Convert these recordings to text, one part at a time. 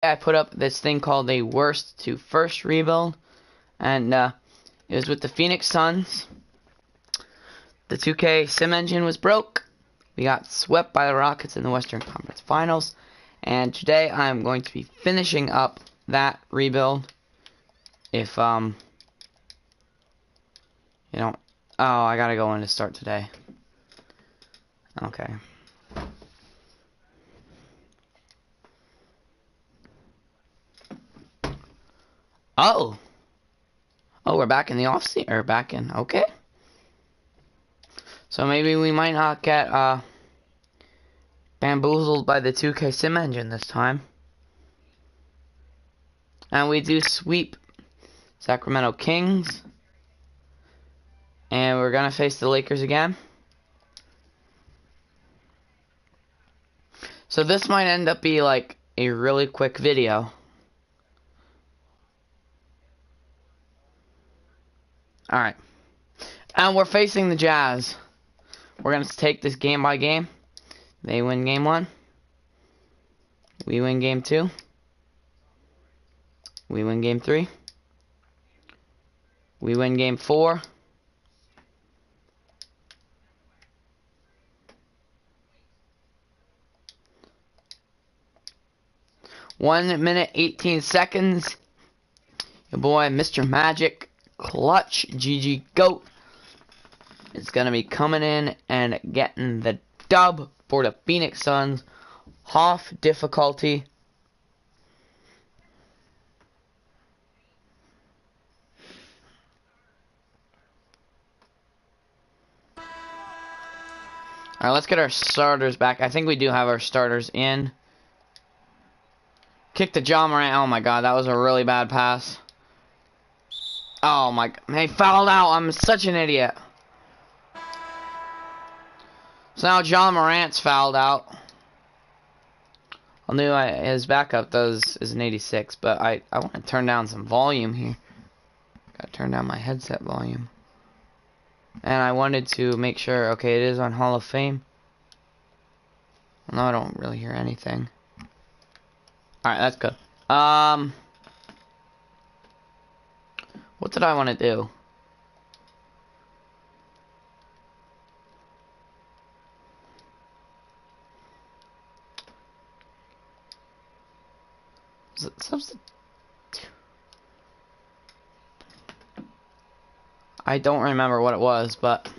I put up this thing called a worst to first rebuild, and it was with the Phoenix Suns. The 2K sim engine was broke. We got swept by the Rockets in the Western Conference Finals, and today I'm going to be finishing up that rebuild. If you know, oh, I gotta go in to start today. Okay. Oh, we're back in the off season, or back in. Okay. So maybe we might not get bamboozled by the 2K sim engine this time. And we do sweep Sacramento Kings. And we're gonna face the Lakers again. So this might end up being like a really quick video. Alright. And we're facing the Jazz. We're gonna take this game by game. They win game 1. We win game 2. We win game 3. We win game 4. One minute, 18 seconds. Your boy, Mr. Magic, Clutch, GG Goat, is going to be coming in and getting the dub for the Phoenix Suns. Half difficulty. Alright, let's get our starters back. I think we do have our starters in. Kick to John Morant. Oh my god, that was a really bad pass. Oh my god, he fouled out. I'm such an idiot. So now John Morant's fouled out. I knew his backup is an 86, but I want to turn down some volume here. Gotta turn down my headset volume. And I wanted to make sure, okay, it is on Hall of Fame. No, I don't really hear anything. Alright, that's good. What did I want to do? Was it substitute? I don't remember what it was, but...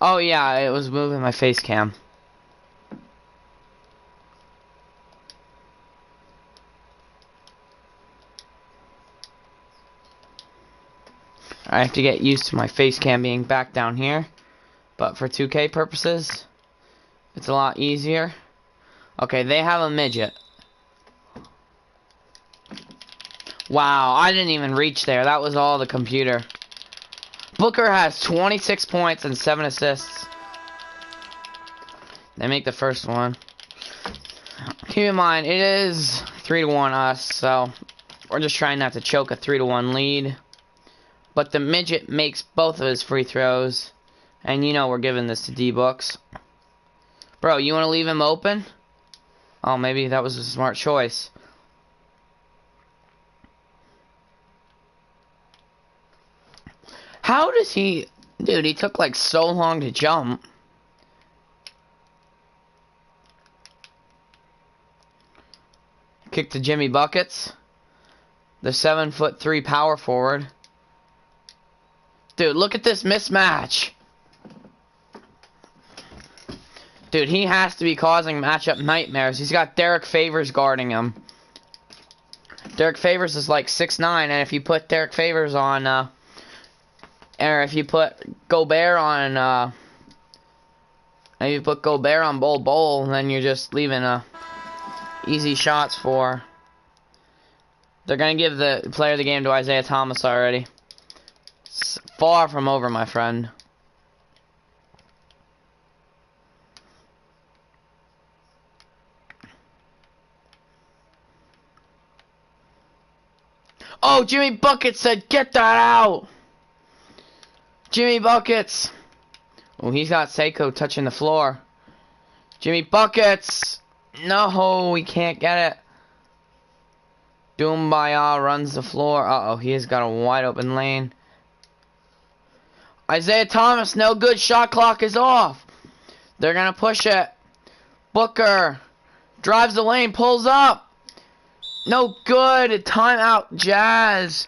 Oh yeah, it was moving my face cam. I have to get used to my face cam being back down here, but for 2K purposes, it's a lot easier. Okay, they have a midget. Wow, I didn't even reach there. That was all the computer. Booker has 26 points and 7 assists. They make the first one. Keep in mind, it is 3-1 us, so we're just trying not to choke a 3-1 lead. But the midget makes both of his free throws. And you know we're giving this to D-Books. Bro, you want to leave him open? Oh, maybe that was a smart choice. How does he... Dude, he took like so long to jump. Kick to Jimmy Buckets. The 7'3" power forward. Dude, look at this mismatch. Dude, he has to be causing matchup nightmares. He's got Derek Favors guarding him. Derek Favors is like 6'9", and if you put Derek Favors on, or if you put Gobert on, Bol Bol, then you're just leaving easy shots for. They're gonna give the player of the game to Isaiah Thomas already. It's far from over, my friend. Oh, Jimmy Buckets said, "Get that out!" Jimmy Buckets. Oh, he's got Seiko touching the floor. Jimmy Buckets. No, we can't get it. Doumbaya runs the floor. Uh-oh, he has got a wide open lane. Isaiah Thomas, no good. Shot clock is off. They're going to push it. Booker drives the lane, pulls up. No good. Timeout, Jazz.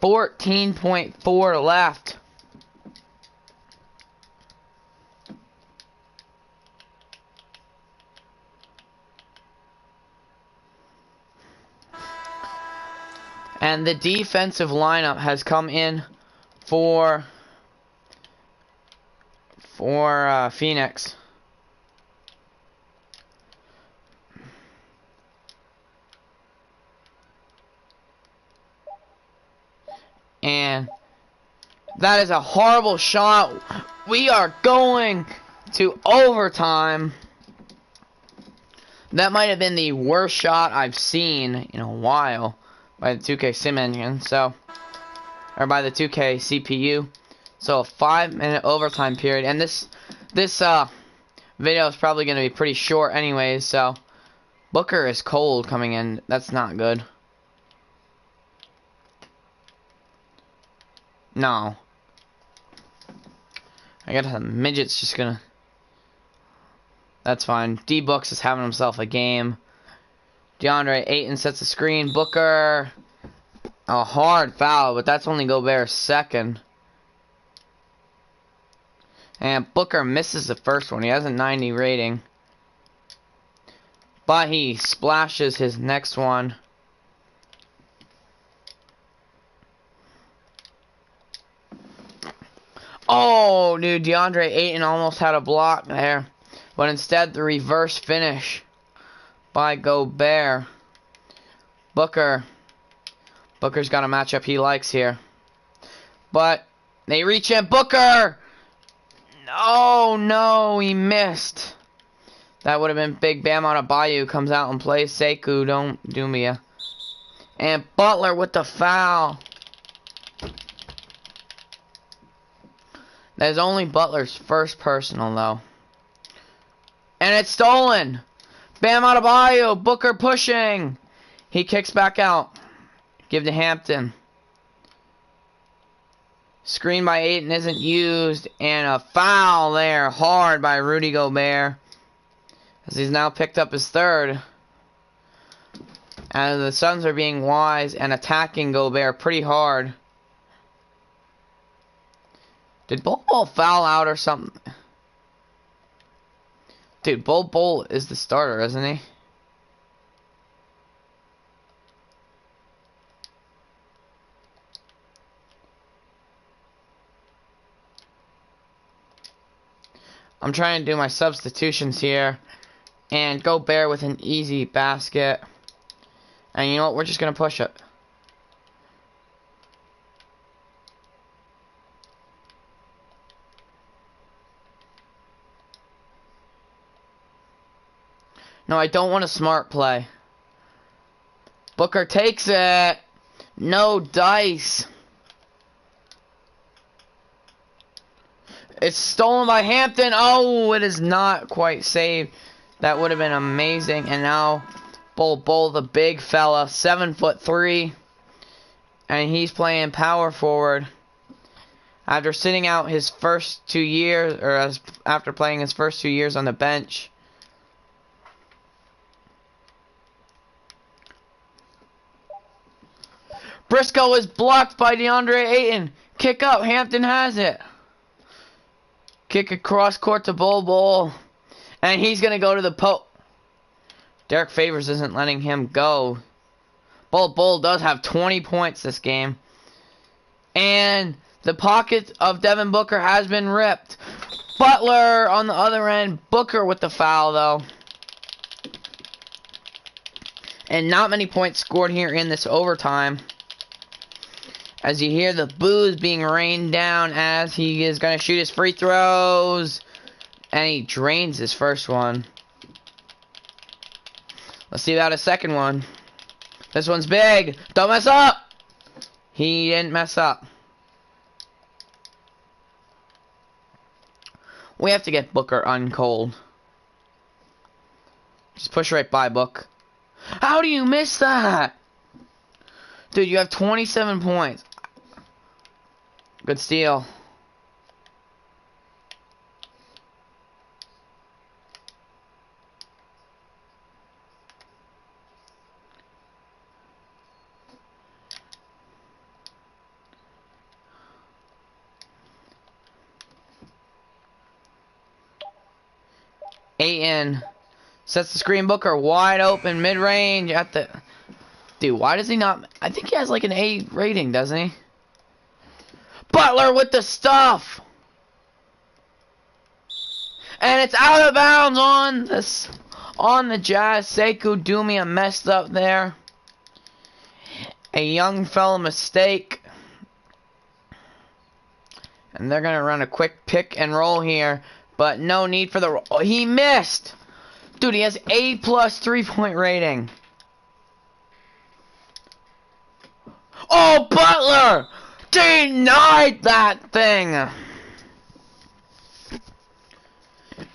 14.4 left. And the defensive lineup has come in for Phoenix. And that is a horrible shot. We are going to overtime. That might have been the worst shot I've seen in a while by the 2K Sim engine. So, or by the 2K CPU. So a 5-minute overtime period. And this video is probably going to be pretty short anyways. So Booker is cold coming in. That's not good. No. I got the midget's just gonna. That's fine. D-Books is having himself a game. DeAndre Ayton sets the screen. Booker. A hard foul, but that's only Gobert's second. And Booker misses the first one. He has a 90 rating. But he splashes his next one. Oh, dude, DeAndre Ayton almost had a block there. But instead, the reverse finish by Gobert. Booker's got a matchup he likes here. But they reach in. Booker! Oh, no, he missed. That would have been big. Bam Adebayo comes out and plays. Sekou, don't do me. And Butler with the foul. That is only Butler's first personal, though. And it's stolen. Bam Adebayo. Booker pushing. He kicks back out. Give to Hampton. Screen by Ayton isn't used. And a foul there. Hard by Rudy Gobert. As he's now picked up his third. And the Suns are being wise and attacking Gobert pretty hard. Did Bol foul out or something? Dude, Bol is the starter, isn't he? I'm trying to do my substitutions here. And Gobert with an easy basket. And you know what? We're just going to push it. No, I don't want a smart play. Booker takes it. No dice. It's stolen by Hampton. Oh, it is not quite saved. That would have been amazing. And now, Bol, the big fella, 7'3", and he's playing power forward. After sitting out his first 2 years, or after playing his first 2 years on the bench. Briscoe is blocked by DeAndre Ayton. Kick up. Hampton has it. Kick across court to Bol. And he's going to go to the post. Derek Favors isn't letting him go. Bol does have 20 points this game. And the pocket of Devin Booker has been ripped. Butler on the other end. Booker with the foul, though. And not many points scored here in this overtime. As you hear the boos being rained down as he is going to shoot his free throws. And he drains his first one. Let's see about a second one. This one's big. Don't mess up. He didn't mess up. We have to get Booker uncold. Just push right by, Book. How do you miss that? Dude, you have 27 points. Good steal. Aiton sets the screen. Booker wide open, mid-range at the... Dude, why does he not... I think he has like an A rating, doesn't he? Butler with the stuff! And it's out of bounds on this... On the Jazz. Sekou Dumia messed up there. A young fella mistake. And they're going to run a quick pick and roll here. But no need for the... Oh, he missed! Dude, he has A+ 3-point rating. Oh, Butler! Denied that thing!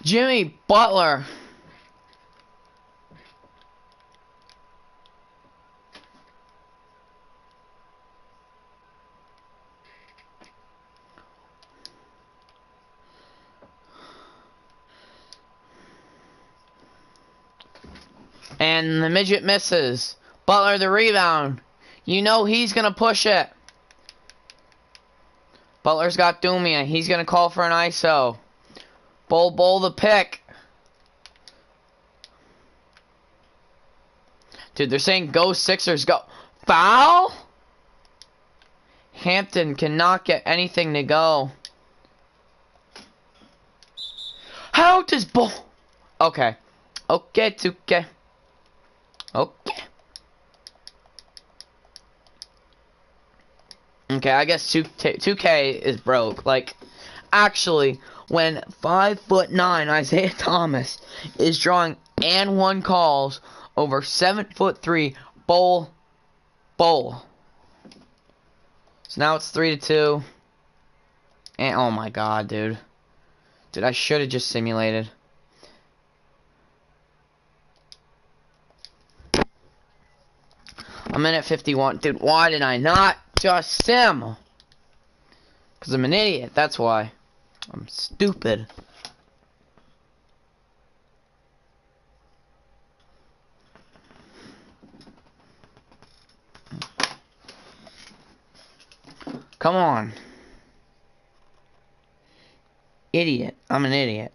Jimmy Butler. And the midget misses. Butler the rebound. You know he's going to push it. Butler's got Dumia. He's going to call for an ISO. Bowl the pick. Dude, they're saying go Sixers, go. Foul? Hampton cannot get anything to go. How does Bull... Okay. Okay, 2K. Okay. Okay, I guess 2K is broke. Like, actually, when 5'9" Isaiah Thomas is drawing and 1 calls over 7'3" Bowl. So now it's 3-2. And oh my god, dude. Dude, I should have just simulated. I'm in at 51. Dude, why did I not just sim? Because I'm an idiot. That's why. I'm stupid. Come on. Idiot. I'm an idiot.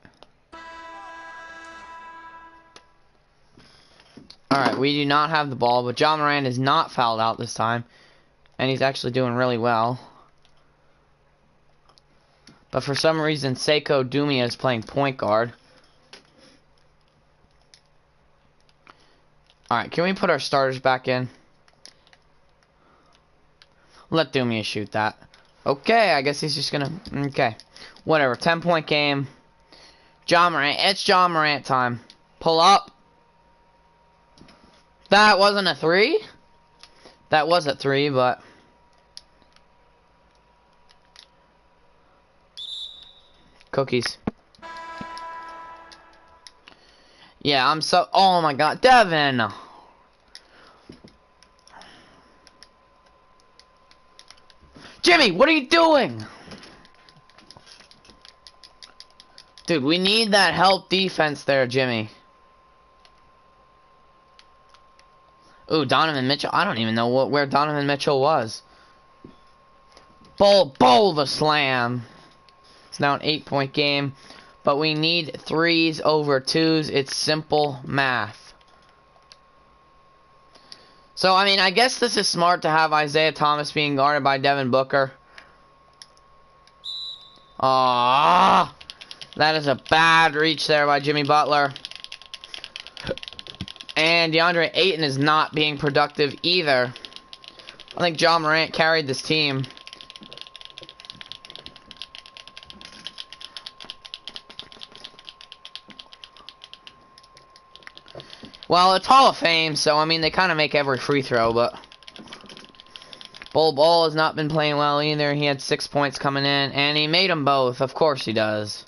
Alright, we do not have the ball, but John Moran is not fouled out this time. And he's actually doing really well. But for some reason, Sekou Dumia is playing point guard. Alright, can we put our starters back in? Let Dumia shoot that. Okay, I guess he's just gonna... Okay. Whatever, 10-point game. John Morant. It's John Morant time. Pull up. That wasn't a 3? That was a 3, but... Cookies. Yeah, I'm so... Oh my god, Devin! Jimmy, what are you doing? Dude, we need that help defense there, Jimmy. Ooh, Donovan Mitchell. I don't even know where Donovan Mitchell was. Bowl the slam. It's now an 8-point game. But we need 3s over 2s. It's simple math. So, I mean, I guess this is smart to have Isaiah Thomas being guarded by Devin Booker. Ah, that is a bad reach there by Jimmy Butler. And DeAndre Ayton is not being productive either. I think John Morant carried this team. Well, it's Hall of Fame, so, I mean, they kind of make every free throw, but... Bol has not been playing well either. He had 6 points coming in, and he made them both. Of course he does.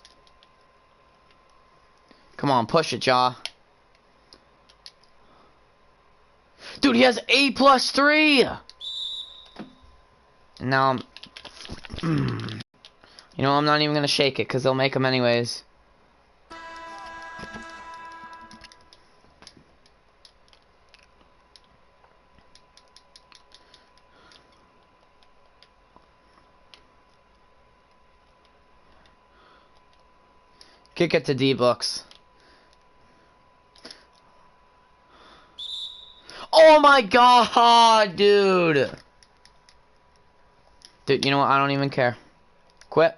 Come on, push it, Jaw. Dude, he has A+3! Now, you know, I'm not even gonna shake it, because they'll make them anyways. Kick it to D-Books. Oh my god, dude! Dude, you know what? I don't even care. Quit.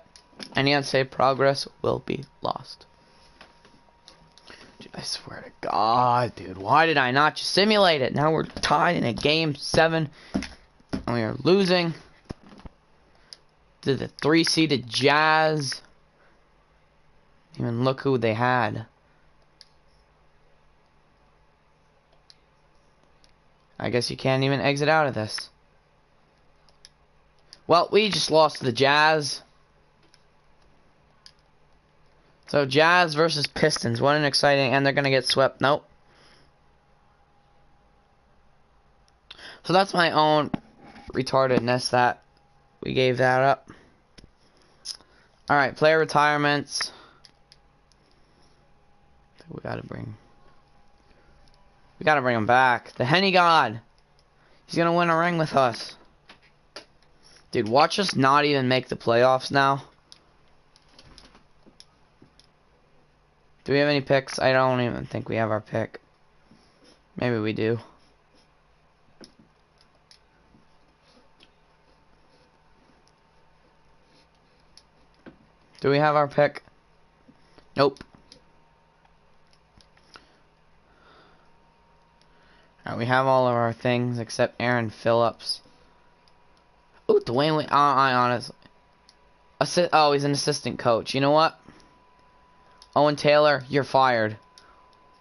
Any unsaved progress will be lost. Dude, I swear to God, dude. Why did I not just simulate it? Now we're tied in a game 7. And we are losing to the 3-seeded Jazz. Even look who they had. I guess you can't even exit out of this. Well, we just lost to the Jazz. So, Jazz versus Pistons. What an exciting... And they're going to get swept. Nope. So, that's my own retardedness that we gave that up. Alright, player retirements. We gotta bring him back. The Henny God. He's gonna win a ring with us. Dude, watch us not even make the playoffs now. Do we have any picks? I don't even think we have our pick. Maybe we do. Do we have our pick? Nope. Alright, we have all of our things except Aaron Phillips. Ooh, Dwayne Wade. I honestly... Oh, he's an assistant coach. You know what? Owen Taylor, you're fired.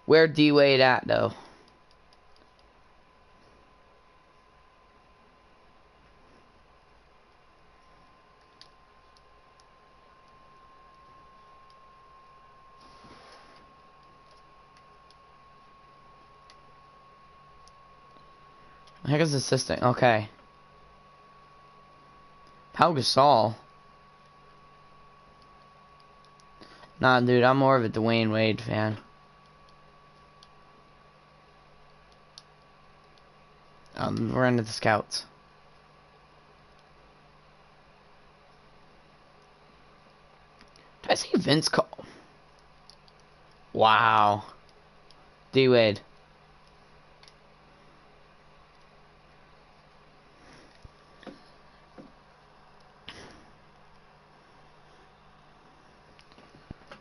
Where D-Wade at, though? Heck is assistant. Okay. Pau Gasol. Nah, dude, I'm more of a Dwayne Wade fan. We're into the scouts. Did I see Vince call? Wow. D-Wade.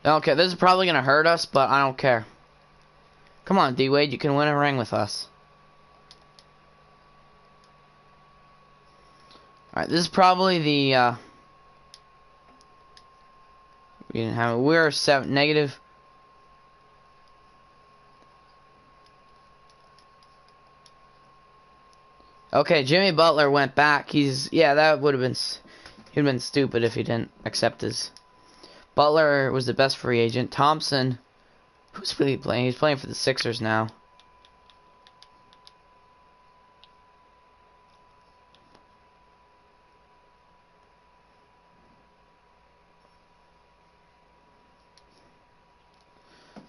Okay, this is probably going to hurt us, but I don't care. Come on, D-Wade, you can win a ring with us. Alright, this is probably the, we didn't have it. We're negative. Okay, Jimmy Butler went back. Yeah, that would have been, he'd been stupid if he didn't accept his. Butler was the best free agent. Thompson, who's really playing? He's playing for the Sixers now.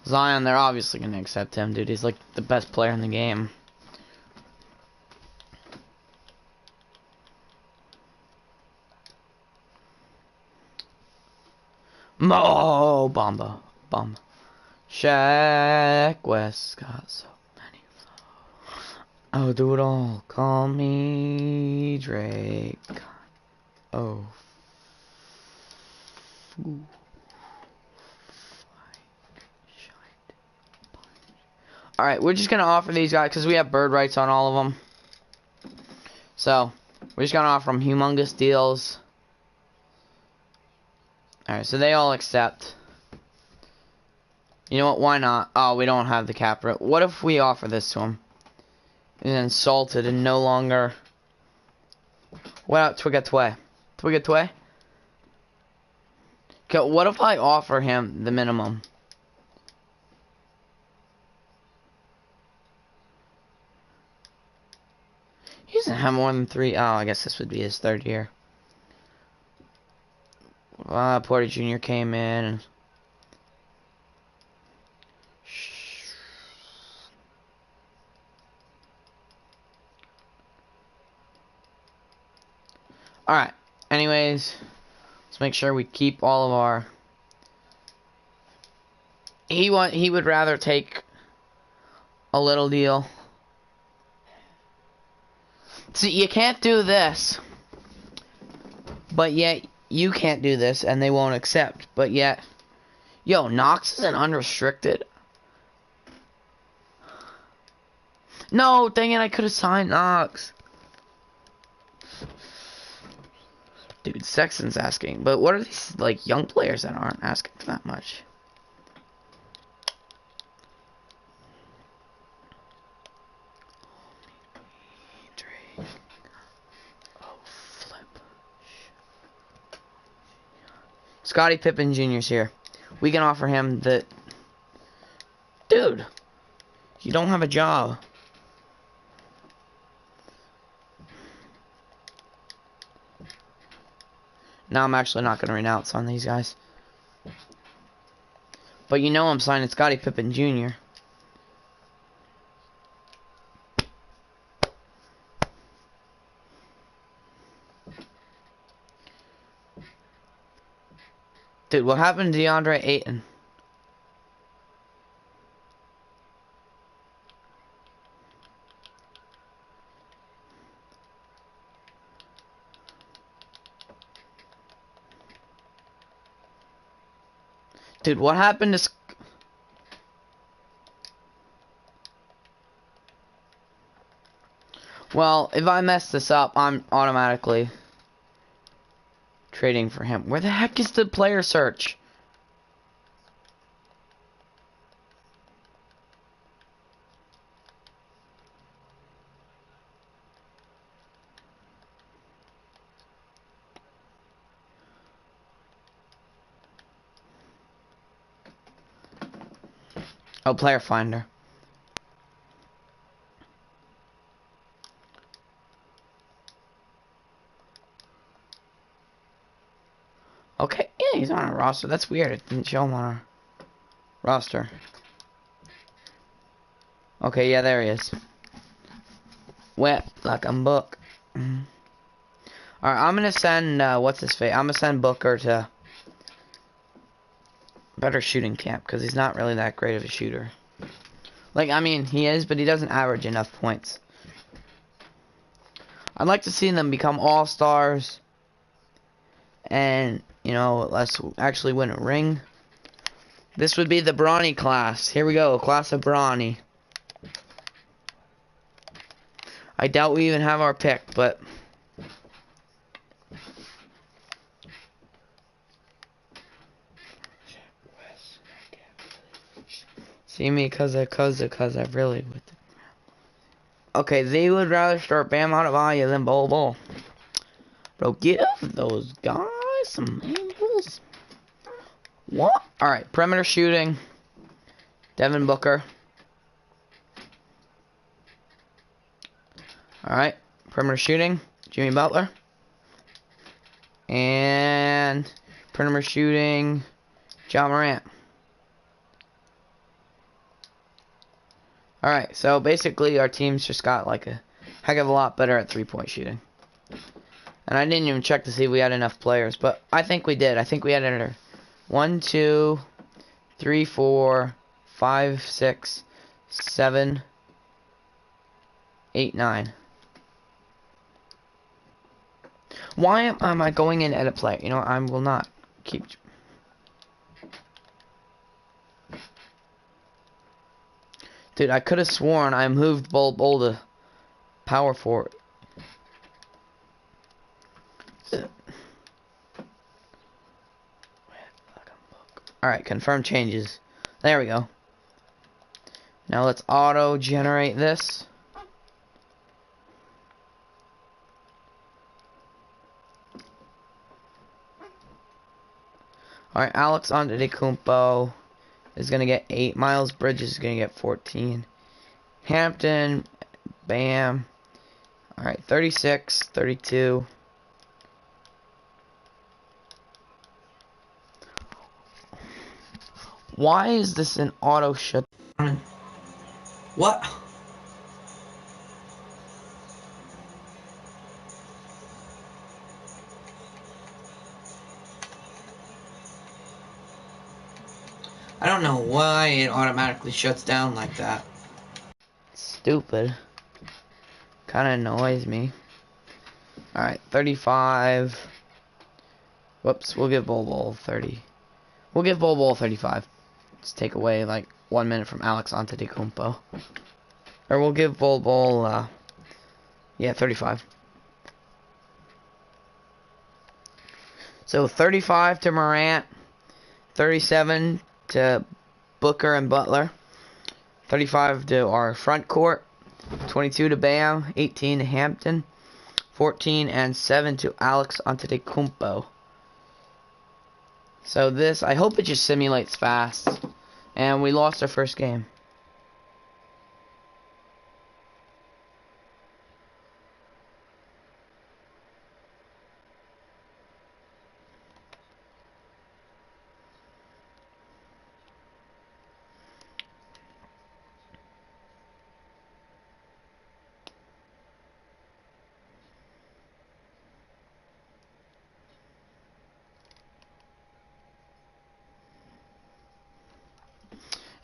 Zion, they're obviously going to accept him, dude. He's like the best player in the game. Mo Bamba. Shaq West got so many flows. I'll do it all. Call me Drake. Oh. Alright, we're just gonna offer these guys because we have bird rights on all of them. So, we're just gonna offer them humongous deals. Alright, so they all accept. You know what? Why not? Oh, we don't have the cap. What if we offer this to him? And insulted and no longer... What about Twigatway? Twigatway? Okay, what if I offer him the minimum? doesn't have more than 3. Oh, I guess this would be his 3rd year. Porter Jr. came in. And alright. Anyways, let's make sure we keep all of our... He would rather take a little deal. See, you can't do this. But yet, you can't do this, and they won't accept. But yet... Yo, Knox is an unrestricted. No, dang it, I could have signed Knox. Dude, Sexton's asking. But what are these, like, young players that aren't asking for that much? Scottie Pippen Jr.'s here. We can offer him the... Dude, you don't have a job. Now I'm actually not going to renounce on these guys. But you know I'm signing Scottie Pippen Jr. Dude, what happened to DeAndre Ayton? Dude, what happened to... Well, if I mess this up, I'm automatically trading for him. Where the heck is the player search? Oh, player finder. Okay, yeah, he's on our roster. That's weird. It didn't show him on our roster. Okay, yeah, there he is. Wet like a book. Alright, I'm gonna send, what's his face? I'm gonna send Booker to better shooting camp, because he's not really that great of a shooter. Like, I mean, he is, but he doesn't average enough points. I'd like to see them become all-stars. And, you know, let's actually win a ring. This would be the Bronny class. Here we go, class of Bronny. I doubt we even have our pick, but... See me cause I really would. Okay, they would rather start Bam Adebayo than Bol Bol. Bro, give those guys some angles. What? Alright, perimeter shooting. Devin Booker. Alright, perimeter shooting. Jimmy Butler. And perimeter shooting. Ja Morant. Alright, so basically our team's just got like a heck of a lot better at 3-point shooting. And I didn't even check to see if we had enough players, but I think we did. I think we had under 1, 2, 3, 4, 5, 6, 7, 8, 9. Why am I going in edit play? You know, I will not keep... Dude, I could have sworn I moved Bol Bol to power forward. Alright, confirm changes. There we go. Now let's auto-generate this. Alright, Alex Antetokounmpo is going to get 8. Miles Bridges is going to get 14. Hampton, Bam. Alright, 36, 32. Why is this an auto shut? What? I don't know why it automatically shuts down like that. Stupid. Kinda annoys me. Alright, 35. Whoops, we'll give Bol 30. We'll give Bol 35. Let's take away like 1 minute from Alex Antetokounmpo. Or we'll give Bol, yeah, 35. So 35 to Morant, 37 to Booker and Butler, 35 to our front court, 22 to Bam, 18 to Hampton, 14 and 7 to Alex Antetokounmpo. So this, I hope it just simulates fast. And we lost our first game.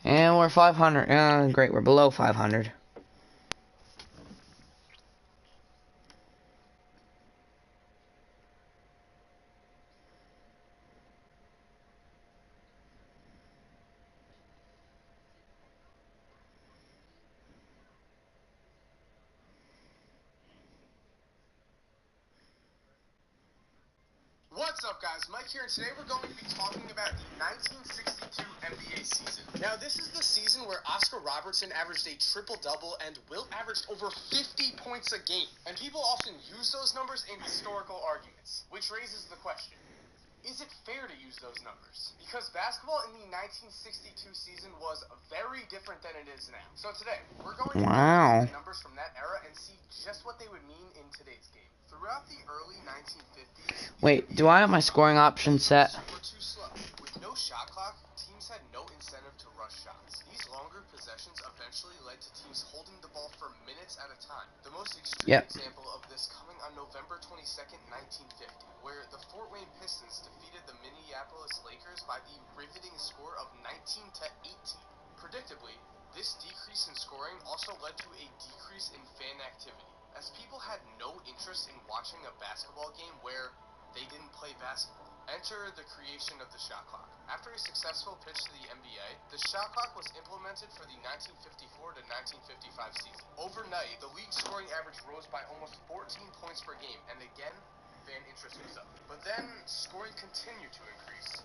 And we're 500. Great, we're below 500. What's up, guys? Mike here, and today we're going to be talking about the 1962 NBA season. Now, this is the season where Oscar Robertson averaged a triple-double and Wilt averaged over 50 points a game. And people often use those numbers in historical arguments, which raises the question, is it fair to use those numbers? Because basketball in the 1962 season was very different than it is now. So today, we're going to look at the numbers from that era and see just what they would mean in today's game. Throughout the early 1950s... Wait, do I have my scoring option set? ...were too slow. With no shot clock, teams had no incentive to rush shots. These longer possessions eventually led to teams holding the ball for minutes at a time. The most extreme example of this coming on November 22nd, 1950, where the Fort Wayne Pistons defeated the Minneapolis Lakers by the riveting score of 19-18. Predictably, this decrease in scoring also led to a decrease in fan activity, as people had no interest in watching a basketball game where they didn't play basketball. Enter the creation of the shot clock. After a successful pitch to the NBA, the shot clock was implemented for the 1954 to 1955 season. Overnight, the league scoring average rose by almost 14 points per game, and again, fan interest was up. But then, scoring continued to increase,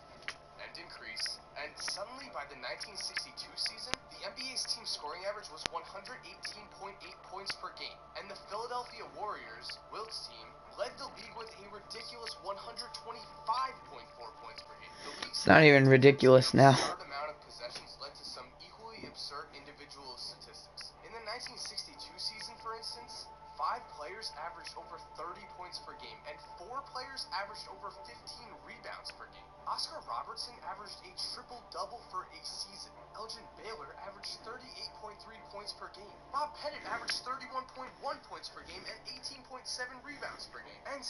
and suddenly by the 1962 season, the NBA's team scoring average was 118.8 points per game, and the Philadelphia Warriors, Wilt's team, led the league with a ridiculous 125.4 points per game. It's not even ridiculous now. The absurd amount of possessions led to some equally absurd individual statistics. In the 1962 season, for instance, 5 players averaged over 30 points per game, and 4 players averaged over 15 rebounds per game. Oscar Robertson averaged a triple-double for a season. Elgin Baylor averaged 38.3 points per game. Bob Pettit averaged 31.1 points per game and 18.7 rebounds per game. And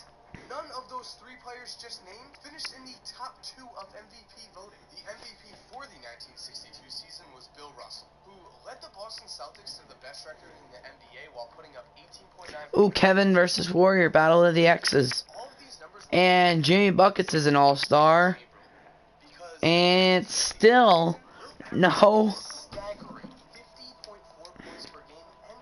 none of those 3 players just named finished in the top 2 of MVP voting. The MVP for the 1962 season was Bill Russell, who led the Boston Celtics to the best record in the NBA while putting up 18.9. Ooh, Kevin versus Warrior, Battle of the X's. And Jimmy Buckets is an all-star. And still, no. Staggering 50.4 points per game and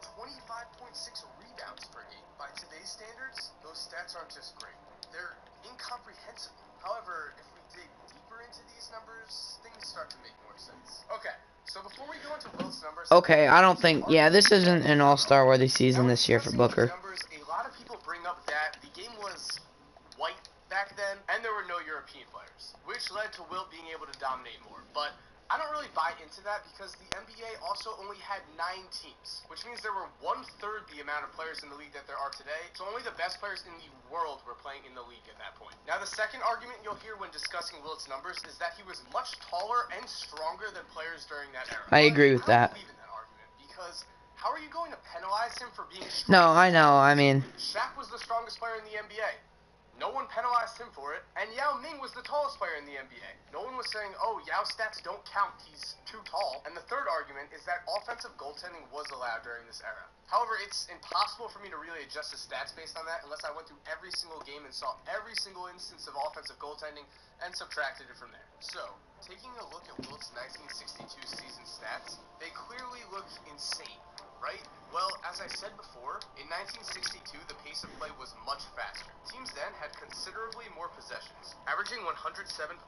25.6 rebounds per game. By today's standards, those stats aren't just great. They're incomprehensible. However, if we dig deeper into these numbers, things start to make more sense. Okay, so before we go into Wilt's numbers... Okay, I don't think... Yeah, this isn't an all-star worthy season this year for Booker. Numbers, a lot of people bring up that the game was white back then, and there were no European players, which led to Wilt being able to dominate more. But I don't really buy into that because the NBA also also only had 9 teams, which means there were 1/3 the amount of players in the league that there are today, so only the best players in the world were playing in the league at that point. Now, the second argument you'll hear when discussing Wilt's numbers is that he was much taller and stronger than players during that era. I agree with that. I don't believe in that argument, because how are you going to penalize him for being strong? No, I know, I mean... Shaq was the strongest player in the NBA. No one penalized him for it, and Yao Ming was the tallest player in the NBA. No one was saying, oh, Yao's stats don't count, he's too tall. And the third argument is that offensive goaltending was allowed during this era. However, it's impossible for me to really adjust the stats based on that unless I went through every single game and saw every single instance of offensive goaltending and subtracted it from there. So, taking a look at Wilt's 1962 season stats, they clearly look insane, right? Well, as I said before, in 1962, the pace of play was much faster. Teams then had considerably more possessions, averaging 107.7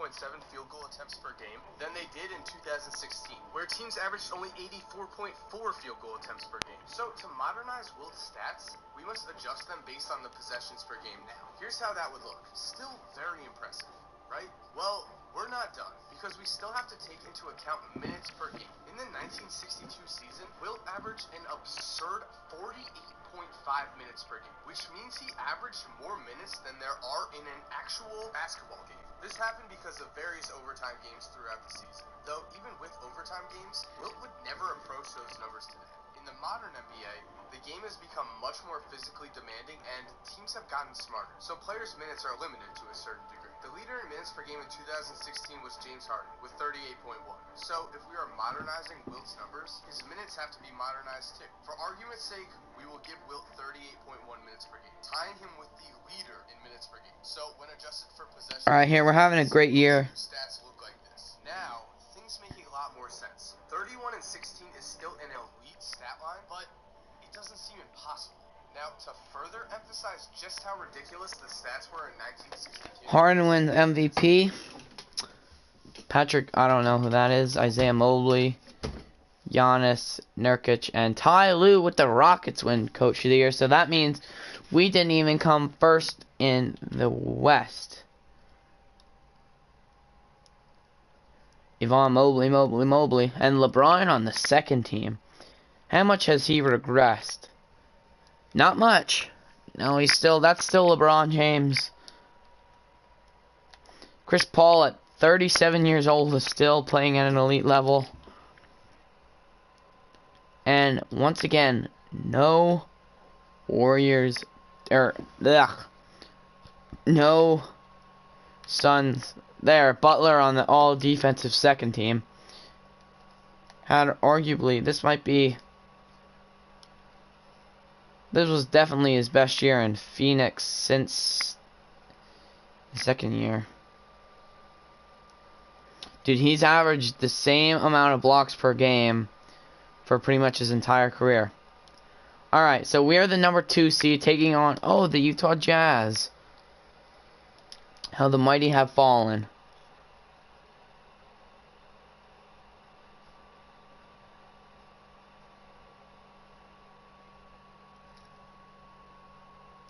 field goal attempts per game than they did in 2016, where teams averaged only 84.4 field goal attempts per game. So, to modernize Wilt's stats, we must adjust them based on the possessions per game now. Here's how that would look. Still very impressive, right? Well, we're not done, because we still have to take into account minutes per game. In the 1962 season, Wilt averaged an absurd 48.5 minutes per game, which means he averaged more minutes than there are in an actual basketball game. This happened because of various overtime games throughout the season. Though, even with overtime games, Wilt would never approach those numbers today. In the modern NBA, the game has become much more physically demanding and teams have gotten smarter, so players' minutes are limited to a certain degree. The leader in minutes per game in 2016 was James Harden with 38.1. So, if we are modernizing Wilt's numbers, his minutes have to be modernized too. For argument's sake, we will give Wilt 38.1 minutes per game, tying him with the leader in minutes per game. So, when adjusted for possession... Alright, here, we're having a great year. Stats look like this. Now, things make a lot more sense. 31 and 16 is still an elite stat line, but it doesn't seem impossible. Now, to further emphasize just how ridiculous the stats were in 1962... Harden wins MVP. Patrick, I don't know who that is. Isaiah Mobley, Giannis, Nurkic, and Ty Lue with the Rockets win Coach of the Year. So that means we didn't even come first in the West. Yvonne Mobley, and LeBron on the second team. How much has he regressed? Not much. No, that's still LeBron James. Chris Paul at 37 years old is still playing at an elite level. And once again, no Warriors, no Suns there. Butler on the all defensive second team had arguably, this was definitely his best year in Phoenix since the second year. Dude, he's averaged the same amount of blocks per game for pretty much his entire career. Alright, so we are the number 2 seed taking on, the Utah Jazz. How the mighty have fallen.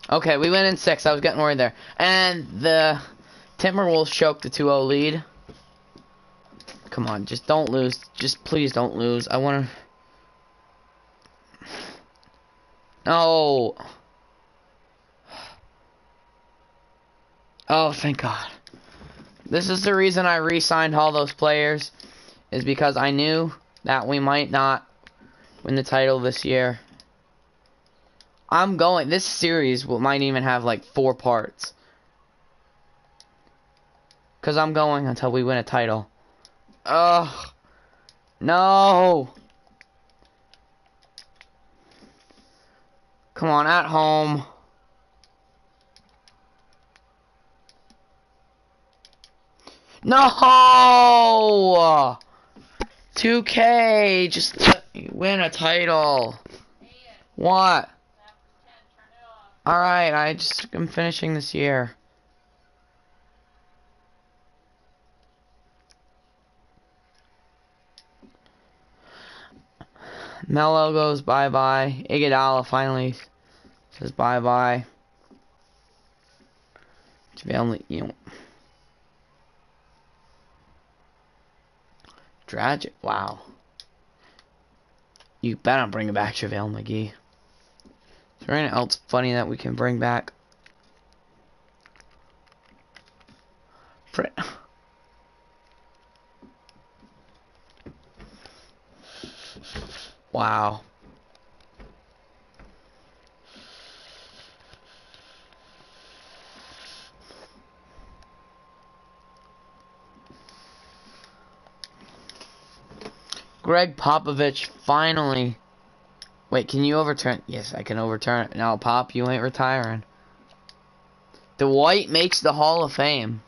Okay, we went in 6. I was getting worried there. And the Timberwolves choked the 2-0 lead. Come on, just don't lose. Just please don't lose. I want to... No. Oh, thank God. This is the reason I re-signed all those players. Is because I knew that we might not win the title this year. This series might even have like 4 parts. Because I'm going until we win a title. Ugh. No. Come on, at home. No! 2K, just win a title. What? Alright, I'm finishing this year. Melo goes bye-bye. Iguodala finally says bye-bye. Tragic. Wow. You better bring back JaVale McGee. Is there anything else funny that we can bring back? Wow. Greg Popovich finally. Wait, can you overturn? Yes, I can overturn it. Now, Pop, you ain't retiring. Dwight makes the Hall of Fame.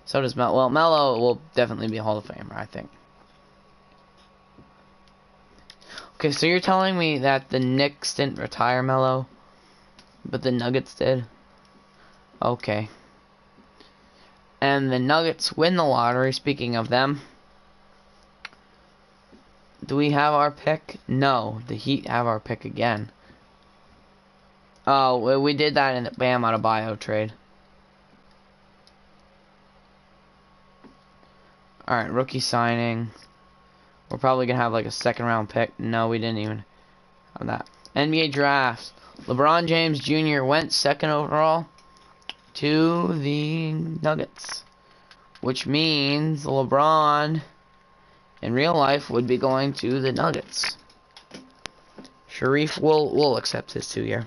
So does Melo. Well, Melo will definitely be a Hall of Famer, I think. Okay, so you're telling me that the Knicks didn't retire Melo, but the Nuggets did? Okay. And the Nuggets win the lottery, speaking of them. Do we have our pick? No, the Heat have our pick again. Oh, we did that in the Bam Adebayo trade. Alright, rookie signing. We're probably going to have like a second round pick. No, we didn't even have that. NBA draft. LeBron James Jr. went second overall to the Nuggets. Which means LeBron in real life would be going to the Nuggets. Sharif will accept his 2-year.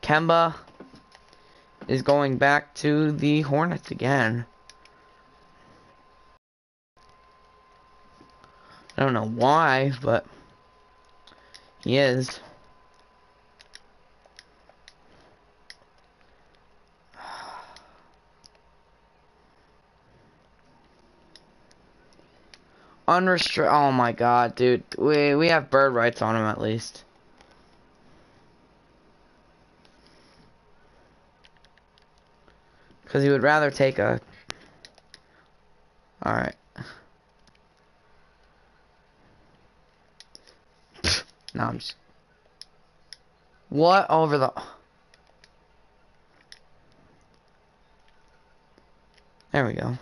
Kemba is going back to the Hornets again. I don't know why, but he is. Unrestricted. Oh my god, dude. We have bird rights on him at least. Because he would rather take a... Alright. No, I'm just... What over the... There we go.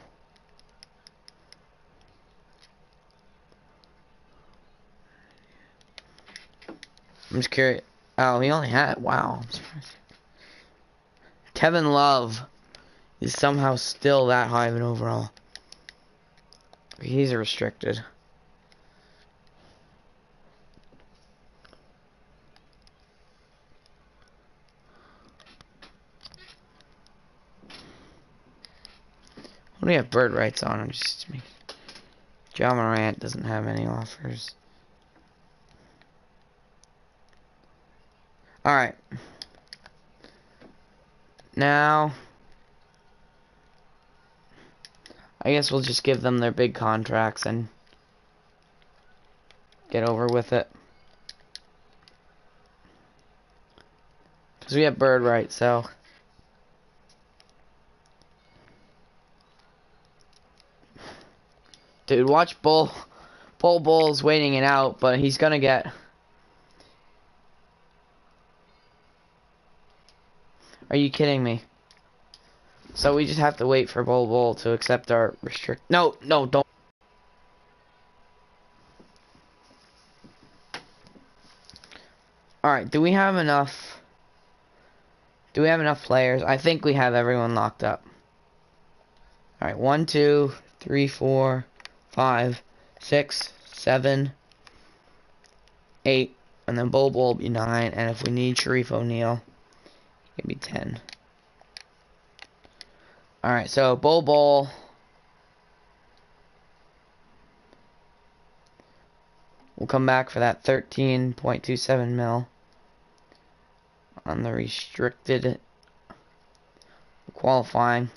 I'm just curious. Oh, he only had... Wow. I'm surprised. Kevin Love is somehow still that high of an overall. He's restricted. What do we have bird rights on him? Just me. Ja Morant doesn't have any offers. Alright. Now, I guess we'll just give them their big contracts and get over with it. Because we have bird rights, so... Dude, watch Bull. Bull's waiting it out, but he's gonna get... Are you kidding me? So we just have to wait for Bull to accept our restrict... No, don't. Alright, do we have enough... Do we have enough players? I think we have everyone locked up. Alright, 1, 2, 3, 4, 5, 6, 7, 8, and then Bull will be 9, and if we need Sharif O'Neal, it'll be 10. Alright, so Bull will come back for that 13.27 mil on the restricted qualifying.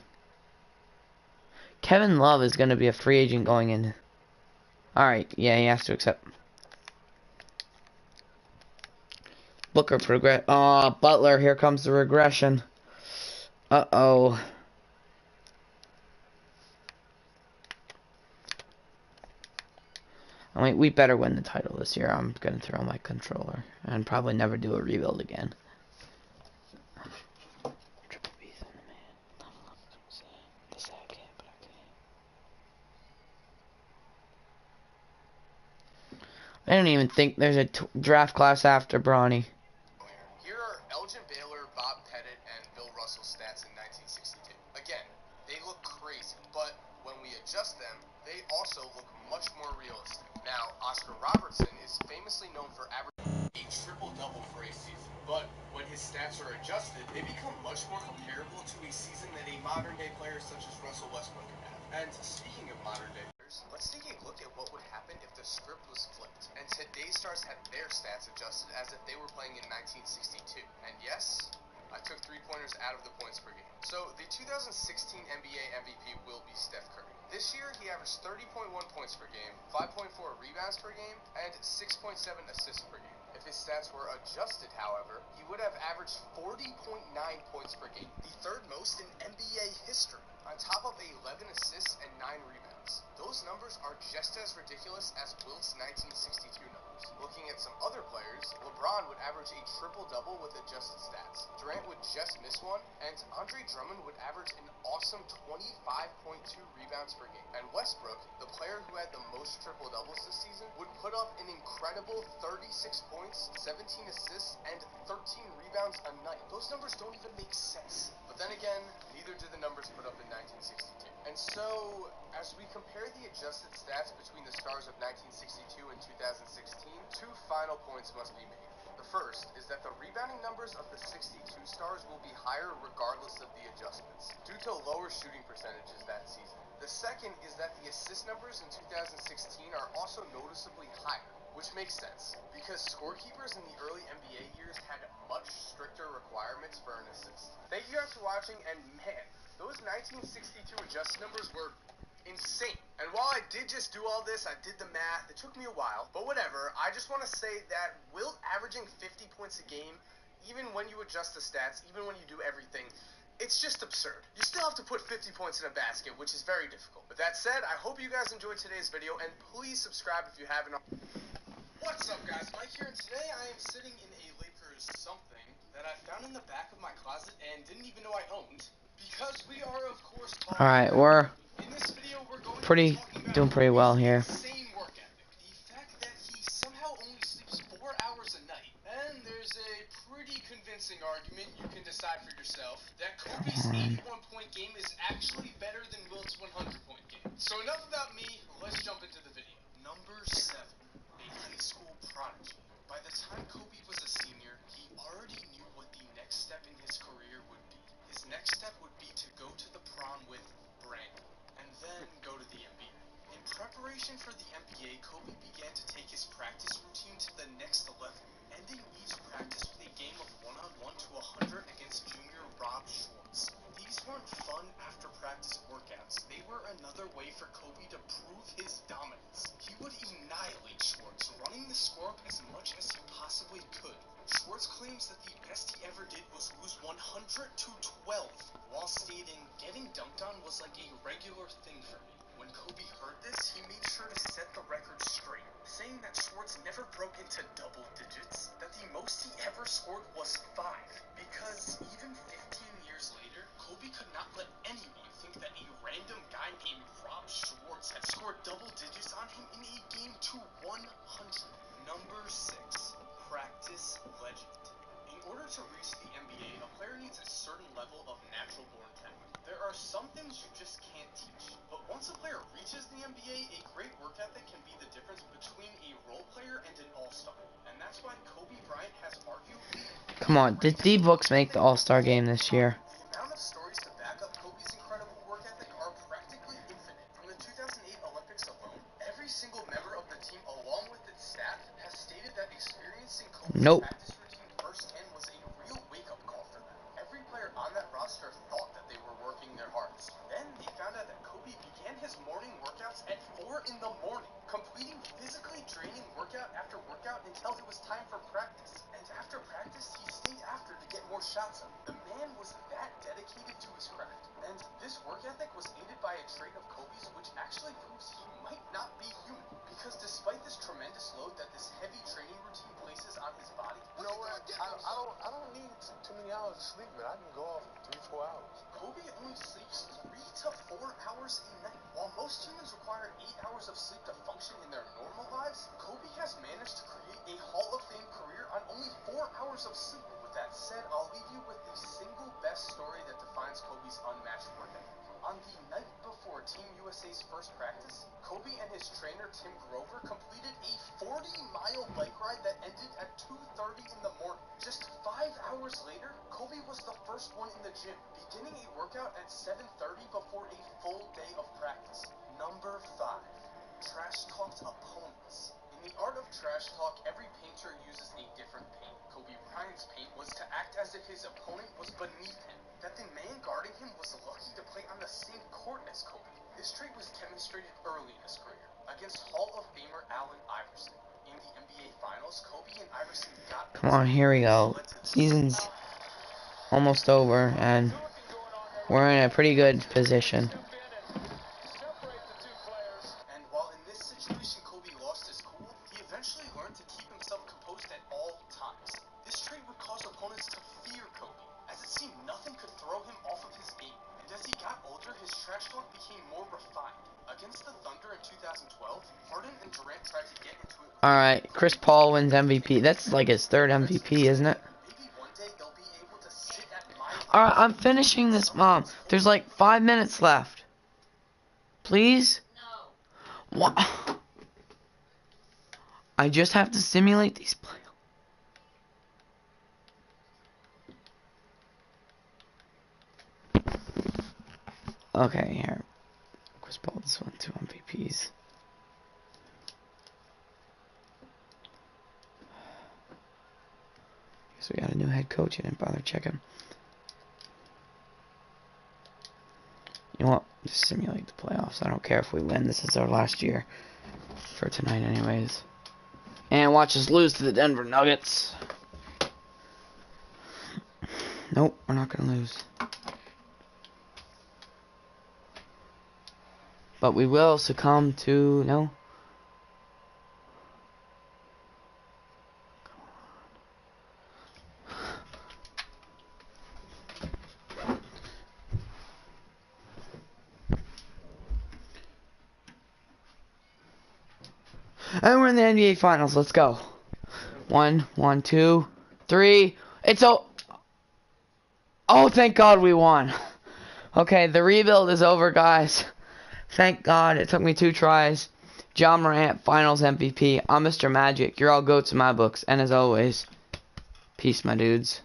Kevin Love is going to be a free agent going in. Alright, yeah, he has to accept. Booker progress. Oh, Butler, here comes the regression. Uh-oh. I mean, we better win the title this year. I'm going to throw my controller and probably never do a rebuild again. I don't even think there's a draft class after Bronny. Here are Elgin Baylor, Bob Pettit, and Bill Russell's stats in 1962. Again, they look crazy, but when we adjust them, they also look much more realistic. Now, Oscar Robertson is famously known for averaging a triple-double for a season, but when his stats are adjusted, they become much more comparable to a season that a modern-day player such as Russell Westbrook could have. And speaking of modern-day players, let's take a look at what would happen if the script was flipped, and today's stars had their stats adjusted as if they were playing in 1962. And yes, I took three-pointers out of the points per game. So the 2016 NBA MVP will be Steph Curry. This year, he averaged 30.1 points per game, 5.4 rebounds per game, and 6.7 assists per game. If his stats were adjusted, however, he would have averaged 40.9 points per game, the third most in NBA history, on top of 11 assists and 9 rebounds. Those numbers are just as ridiculous as Wilt's 1962 numbers. Looking at some other players, LeBron would average a triple-double with adjusted stats. Durant would just miss one, and Andre Drummond would average an awesome 25.2 rebounds per game. And Westbrook, the player who had the most triple-doubles this season, would put up an incredible 36 points, 17 assists, and 13 rebounds a night. Those numbers don't even make sense. But then again, neither did the numbers put up in 1962. And so, as we compare the adjusted stats between the stars of 1962 and 2016, two final points must be made. The first is that the rebounding numbers of the 62 stars will be higher regardless of the adjustments, due to lower shooting percentages that season. The second is that the assist numbers in 2016 are also noticeably higher, which makes sense, because scorekeepers in the early NBA years had much stricter requirements for an assist. Thank you guys for watching, and man, those 1962 adjusted numbers were insane. And while I did just do all this, I did the math, it took me a while, but whatever. I just want to say that Wilt averaging 50 points a game, even when you adjust the stats, even when you do everything, it's just absurd. You still have to put 50 points in a basket, which is very difficult. With that said, I hope you guys enjoyed today's video, and please subscribe if you haven't. What's up, guys? Mike here, and today I am sitting in a Lakers something that I found in the back of my closet and didn't even know I owned, because we are, of course, talking Alright, about, we're in this video, we're going to pretty be talking about doing pretty well here. insane work ethic. The fact that he somehow only sleeps 4 hours a night. And there's a pretty convincing argument, you can decide for yourself, that Kobe's 81-point game is actually better than Wilt's 100-point game. So enough about me, let's jump into the video. Number 7. A high school prodigy. By the time Kobe was a senior, he already knew what the next step in his career would be. His next step would be to go to the prom with Brandon, and then go to the NBA. In preparation for the NBA, Kobe began to take his practice routine to the next level, ending each practice with a game of 1-on-1 to 100 against junior Rob Schwartz. These weren't fun after-practice workouts. They were another way for Kobe to prove his dominance. He would annihilate Schwartz, running the score up as much as he possibly could. Schwartz claims that the best he ever did was lose 100-12, while stating, "Getting dunked on was like a regular thing for me." When Kobe heard this, he made sure to set the record straight, saying that Schwartz never broke into double digits, that the most he ever scored was 5, because even 15 years later, Kobe could not let anyone think that a random guy named Rob Schwartz had scored double digits on him in a game to 100. Number 6. Practice legend. In order to reach the NBA, a player needs a certain level of natural-born talent. There are some things you just can't teach. But once a player reaches the NBA, a great work ethic can be the difference between a role player and an all-star. And that's why Kobe Bryant has arguably... Come on, did D-Books make the All-Star game this year? The amount of stories to back up Kobe's incredible work ethic are practically infinite. From the 2008 Olympics alone, every single member of the team, along with its staff, has stated that experiencing Kobe's practice routine firsthand was a real wake-up call for them. Every player on that roster thought that they were working their hardest. Then they found out that Kobe began his morning workouts at 4 in the morning, completing physically draining workout after workout until it was time for practice. And after practice, he stayed after to get more shots up. The man was that dedicated to his craft. And this work ethic was aided by a trait of Kobe's which actually proves he might not be human. Because despite this tremendous load that this heavy training routine places on his body, you know what? I don't need too many hours of sleep, man. I can go off 3-4 hours. Kobe only sleeps 3 to 4 hours a night. While most humans require 8 hours of sleep to function in their normal lives, Kobe has managed to create a Hall of Fame career on only 4 hours of sleep. With that said, I'll leave you with the single best story that defines Kobe's unmatched work ethic. On the night before Team USA's first practice, Kobe and his trainer Tim Grover completed a 40-mile bike ride that ended at 2:30 in the morning. Just 5 hours later, Kobe was the first one in the gym, beginning a workout at 7:30 before a full day of practice. Number 5. Trash talked opponents. In the art of trash talk, every painter uses a different paint. Kobe Bryant's paint was to act as if his opponent was beneath him, that the man guarding him was lucky to play on the same court as Kobe. This trait was demonstrated early in his career against Hall of Famer Allen Iverson. In the NBA Finals, Kobe and Iverson got... Come on, here we go. Season's almost over, and we're in a pretty good position. And while in this situation Kobe lost his cool, he eventually learned to keep himself composed at all times. This trait would cause opponents to fear Kobe, as it seemed nothing could throw him off of his game. And as he got older, his trash talk became more refined. Against the Thunder in 2012, Harden and Durant tried to get into it with... Alright, Chris Paul wins MVP. That's like his third MVP, isn't it? Maybe one day they'll be able to sit at my... Alright, I'm finishing this, Mom. There's like 5 minutes left. Please? No. What? I just have to simulate these playoffs. Okay, here. Chris Paul just won 2 MVPs. Guess we got a new head coach. I didn't bother checking. You know what? Just simulate the playoffs. I don't care if we win. This is our last year for tonight anyways. And watch us lose to the Denver Nuggets. Nope, we're not going to lose. But we will succumb to... No? And we're in the NBA Finals. Let's go. 1, 2, 3. It's oh, thank God we won. Okay, the rebuild is over, guys. Thank God. It took me 2 tries. Ja Morant, Finals MVP. I'm Mr. Magic. You're all goats in my books. And as always, peace, my dudes.